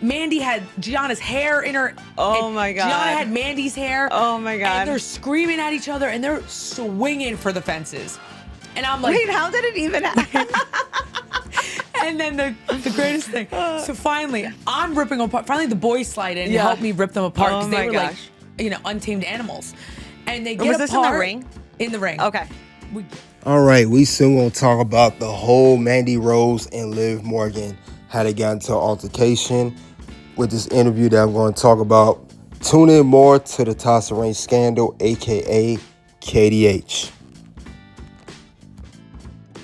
Mandy had Gionna's hair in her. Oh my God. Gionna had Mandy's hair. Oh my God. And they're screaming at each other and they're swinging for the fences. And I'm like, wait, how did it even happen? And then the greatest thing. So finally, I'm ripping them apart. Finally, the boys slide in and help me rip them apart because they were like, untamed animals. And they get Was apart. this in the ring? In the ring. Okay. All right, we soon gonna talk about the whole Mandy Rose and Liv Morgan, how they got into an altercation with this interview that I'm going to talk about. Tune in more to the Tasha Reigns scandal, aka KDH.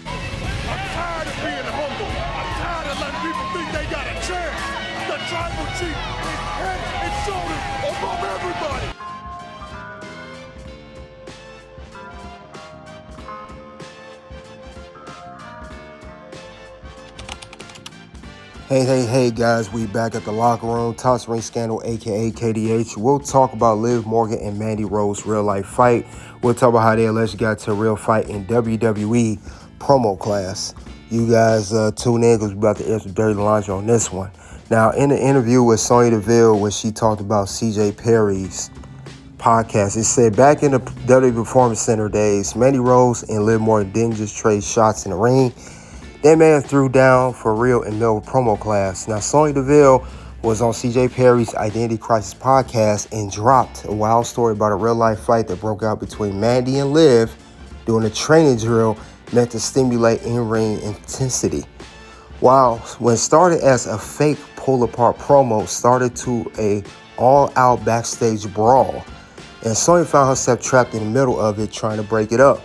I'm tired of being humble. I'm tired of letting people think they got a chance. The tribal chief is head and shoulders above everybody. Hey guys, we back at the locker room. Tasha Reigns scandal, aka KDH. We'll talk about Liv Morgan and Mandy Rose real life fight. We'll talk about how they allegedly got to a real fight in WWE promo class. You guys tune in because we're about to air some dirty laundry on this one. Now, in the interview with Sonya Deville, when she talked about CJ Perry's podcast, it said back in the WWE Performance Center days, Mandy Rose and Liv Morgan didn't just trade shots in the ring. That man threw down for real in middle promo class. Now, Sonya Deville was on CJ Perry's Identity Crisis podcast and dropped a wild story about a real-life fight that broke out between Mandy and Liv during a training drill meant to stimulate in-ring intensity. While when started as a fake pull-apart promo, started to a all-out backstage brawl, and Sonya found herself trapped in the middle of it trying to break it up.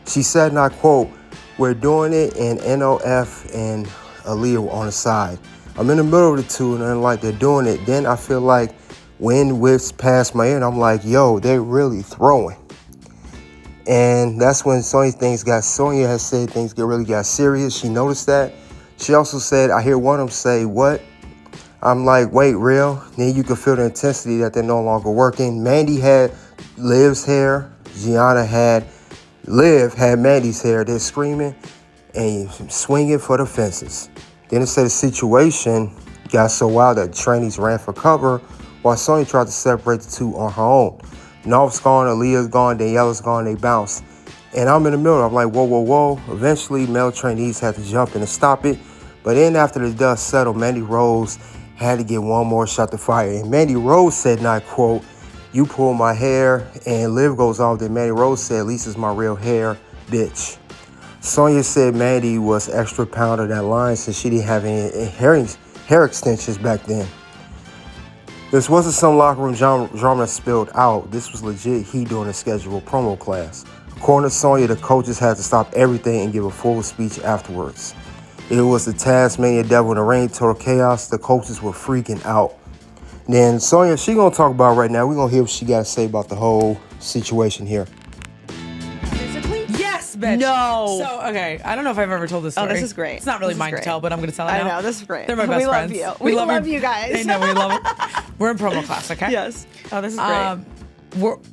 She said, and I quote, "We're doing it, and NOF and Aliyah were on the side. I'm in the middle of the two, and I'm like, they're doing it. Then I feel like wind whips past my ear, and I'm like, yo, they're really throwing." And that's when Sonya has said things really got serious. She noticed that. She also said, I hear one of them say, what? I'm like, wait, real? Then you can feel the intensity that they're no longer working. Mandy had Liv's hair. Liv had Mandy's hair. They're screaming and swinging for the fences. Then it said the situation got so wild that trainees ran for cover while Sonya tried to separate the two on her own. North's gone, Aliyah's gone, Danielle's gone, they bounced. And I'm in the middle. I'm like, whoa. Eventually, male trainees had to jump in and stop it. But then after the dust settled, Mandy Rose had to get one more shot to fire. And Mandy Rose said, and I quote, "You pull my hair," and Liv goes off. Then Mandy Rose said, "At least it's my real hair, bitch." Sonya said Mandy was extra pound of that line since she didn't have any hair extensions back then. This wasn't some locker room drama spilled out. This was legit heat during a scheduled promo class. According to Sonya, the coaches had to stop everything and give a full speech afterwards. It was the Tasmania Devil in the ring, total chaos. The coaches were freaking out. Then Sonya, she gonna talk about right now. We're gonna hear what she got to say about the whole situation here. Physically? Yes, bitch. No. So, okay, I don't know if I've ever told this story. Oh, this is great. It's not really mine to tell, but I'm going to tell it now. I know, this is great. They're my best friends. We love you. We love you guys. I know, we love it. We're in promo class, okay? Yes. Oh, this is great.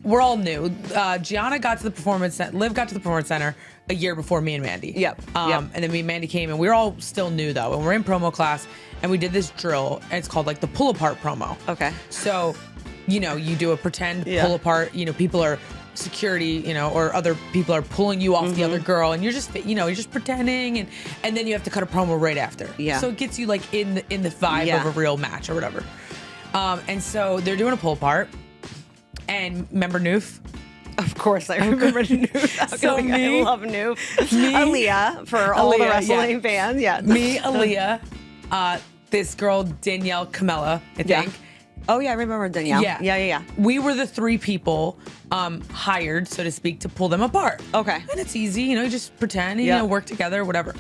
We're all new. Gionna got to the performance center. Liv got to the performance center a year before me and Mandy. Yep. And then me and Mandy came, and we were all still new though. And we're in promo class, and we did this drill, and it's called like the pull apart promo. Okay. So, you do a pretend pull apart. People are security, or other people are pulling you off the other girl, and you're just pretending, and then you have to cut a promo right after. Yeah. So it gets you like in the vibe of a real match or whatever. And so they're doing a pull apart. And remember Noof? Of course, I remember Noof. So I love Noof. Aliyah, for all the wrestling fans. Yeah. Me, Aliyah, this girl, Danielle Kamela, I think. Yeah. Oh, yeah, I remember Danielle. Yeah. We were the three people hired, so to speak, to pull them apart. Okay. And it's easy, you just pretend, and, work together, whatever.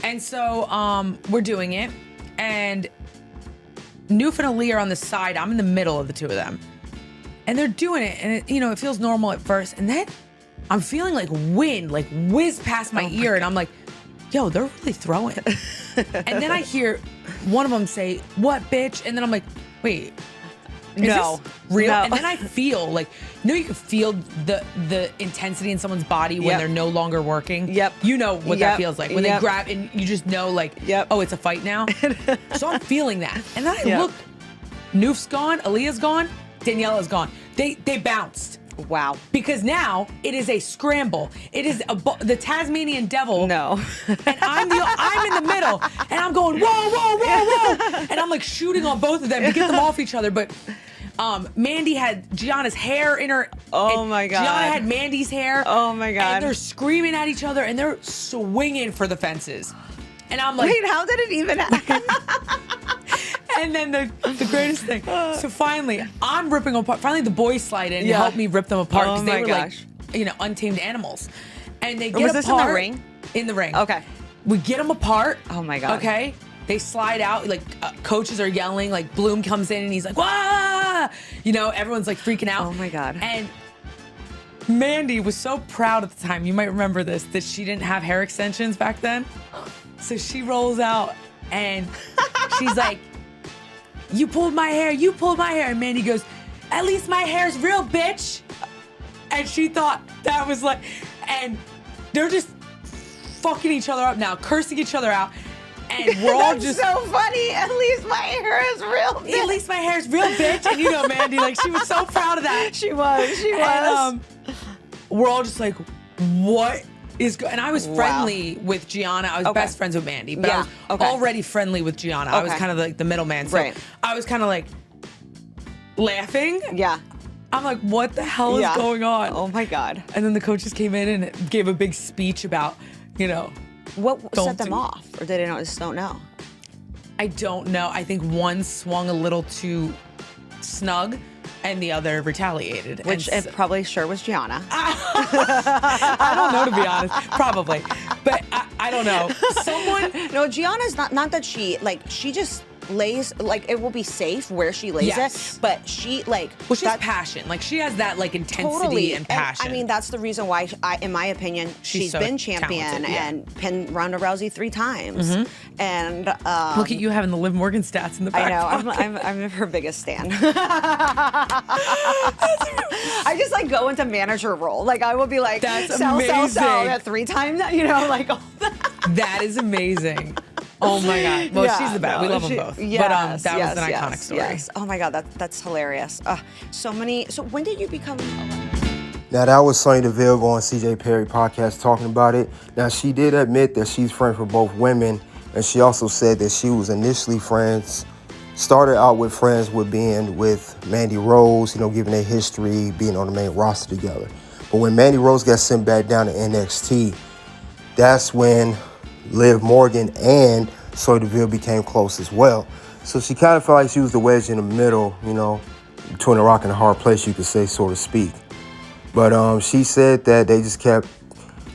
And so we're doing it, and Noof and Aliyah are on the side. I'm in the middle of the two of them. And they're doing it, and it feels normal at first, and then I'm feeling like wind, like whiz past my ear, and I'm like, yo, they're really throwing. And then I hear one of them say, "What, bitch?" And then I'm like, wait, No. Real. No. And then I feel like, you can feel the intensity in someone's body when they're no longer working. Yep. You know what that feels like. When they grab and you just know oh, it's a fight now. So I'm feeling that. And then I look, Noof's gone, Aliyah's gone, Daniela's gone. They bounced. Wow. Because now it is a scramble. It is the Tasmanian devil. No. And I'm in the middle. And I'm going, whoa, whoa, whoa, whoa. And I'm like shooting on both of them to get them off each other. But Mandy had Gionna's hair in her. Oh my God. Gionna had Mandy's hair. Oh my God. And they're screaming at each other and they're swinging for the fences. And I'm like, wait, how did it even happen? and then the greatest thing. So finally, I'm ripping them apart. Finally, the boys slide in and help me rip them apart because they were like, untamed animals. And they get was apart. this in the ring? In the ring. Okay. We get them apart. Oh my God. Okay. They slide out. Like coaches are yelling. Like Bloom comes in and he's like, "Wah!" Everyone's like freaking out. Oh my God. And Mandy was so proud at the time. You might remember this, that she didn't have hair extensions back then. So she rolls out and she's like, you pulled my hair. And Mandy goes, at least my hair's real, bitch. And she thought that was like, and they're just fucking each other up now, cursing each other out. And we're all just so funny. At least my hair is real, bitch. At least my hair's real, bitch. And Mandy, like, she was so proud of that. She was. And, we're all just like, what is and I was friendly with Gionna. I was best friends with Mandy, but I was already friendly with Gionna. I was kind of like the middleman. So I was kind of like laughing. Yeah. I'm like, what the hell is going on? Oh my God. And then the coaches came in and gave a big speech about, what set them off? Or they just don't know? I don't know. I think one swung a little too snug and the other retaliated. Which it probably sure was Gionna. I don't know, to be honest. Probably. But I don't know. No, Gianna's not that she just lays, it will be safe where she lays it, but she, well, she has passion. Like, she has that, intensity and passion. I mean, that's the reason why, in my opinion, she's so been champion and pinned Ronda Rousey 3 times. Mm-hmm. And look at you having the Liv Morgan stats in the back. I know. I'm her biggest stan. I just go into manager role. I will be like, that's sell, amazing. Sell 3 times. All that. That is amazing. Oh my God. Well, she's the best. We love them both. Yes, But that was an iconic story. Yes. Oh my God, that's hilarious. So when did you become? Now, that was Sonya Deville on CJ Perry podcast talking about it. Now, she did admit that she's friends with both women, and she also said that she was initially started out with friends with being with Mandy Rose, given their history, being on the main roster together. But when Mandy Rose got sent back down to NXT, that's when Liv Morgan and Sonya Deville became close as well. So she kind of felt like she was the wedge in the middle, between a rock and a hard place, you could say, so to speak. But she said that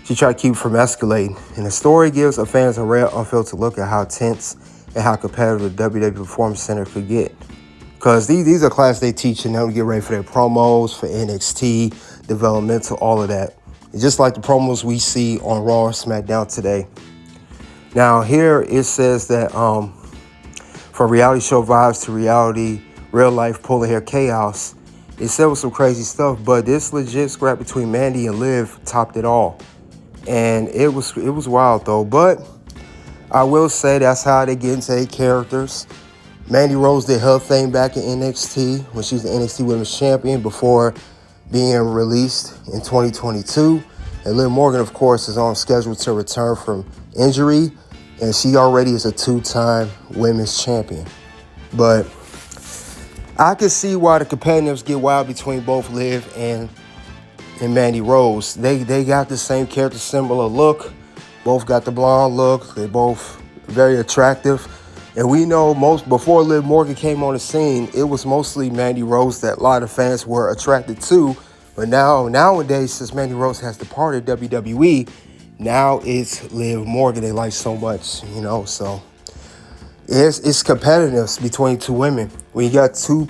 she tried to keep it from escalating. And the story gives our fans a rare, unfiltered look at how tense and how competitive the WWE Performance Center could get. Because these are classes they teach them to get ready for their promos, for NXT, developmental, all of that. It's just like the promos we see on Raw or SmackDown today. Now, here it says that from reality show vibes to reality, real life, pulling hair chaos, it said with some crazy stuff, but this legit scrap between Mandy and Liv topped it all. And it was wild, though. But I will say that's how they get into their characters. Mandy Rose did her thing back in NXT when she was the NXT Women's Champion before being released in 2022. And Liv Morgan, of course, is on schedule to return from injury, and she already is a 2-time women's champion. But I can see why the competitiveness get wild between both Liv and Mandy Rose. They got the same character, similar look. Both got the blonde look. They both very attractive. And we know before Liv Morgan came on the scene, it was mostly Mandy Rose that a lot of fans were attracted to. But nowadays, since Mandy Rose has departed WWE, now it's Liv Morgan they like so much, so it's competitiveness between 2 women. When you got 2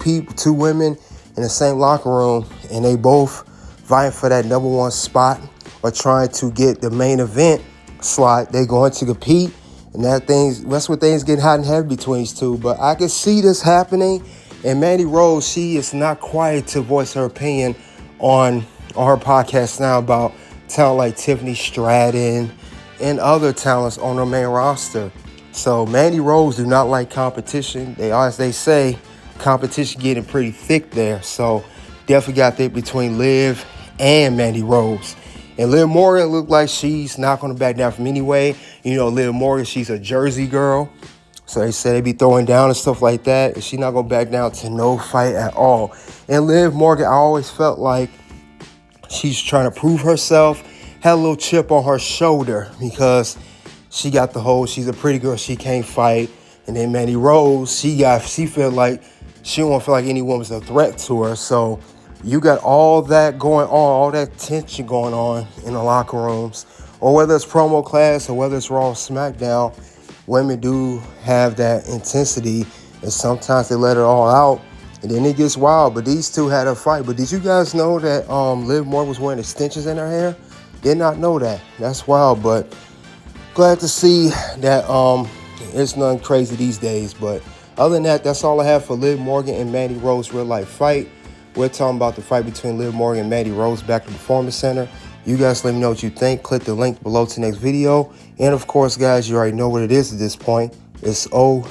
women in the same locker room and they both vying for that number 1 spot or trying to get the main event slot, they going to compete, and that's when things get hot and heavy between these 2. But I can see this happening, And Mandy Rose, she is not quiet to voice her opinion on her podcast now about talent like Tiffany Stratton and other talents on her main roster. So Mandy Rose do not like competition. As they say, competition getting pretty thick there. So definitely got that between Liv and Mandy Rose. And Liv Morgan looked like she's not going to back down from anyway. You know, Liv Morgan, she's a Jersey girl. So they say they be throwing down and stuff like that. And she's not going to back down to no fight at all. And Liv Morgan, I always felt like she's trying to prove herself. Had a little chip on her shoulder because she got the whole, she's a pretty girl, she can't fight. And then Mandy Rose, she felt like she don't feel like any woman's a threat to her. So you got all that going on, all that tension going on in the locker rooms. Or whether it's promo class or whether it's Raw or SmackDown, women do have that intensity. And sometimes they let it all out. And then it gets wild. But these two had a fight. But did you guys know that Liv Morgan was wearing extensions in her hair? Did not know that. That's wild. But glad to see that it's nothing crazy these days. But other than that, that's all I have for Liv Morgan and Mandy Rose real life fight. We're talking about the fight between Liv Morgan and Mandy Rose back at the Performance Center. You guys let me know what you think. Click the link below to the next video. And of course, guys, you already know what it is at this point. It's OUT.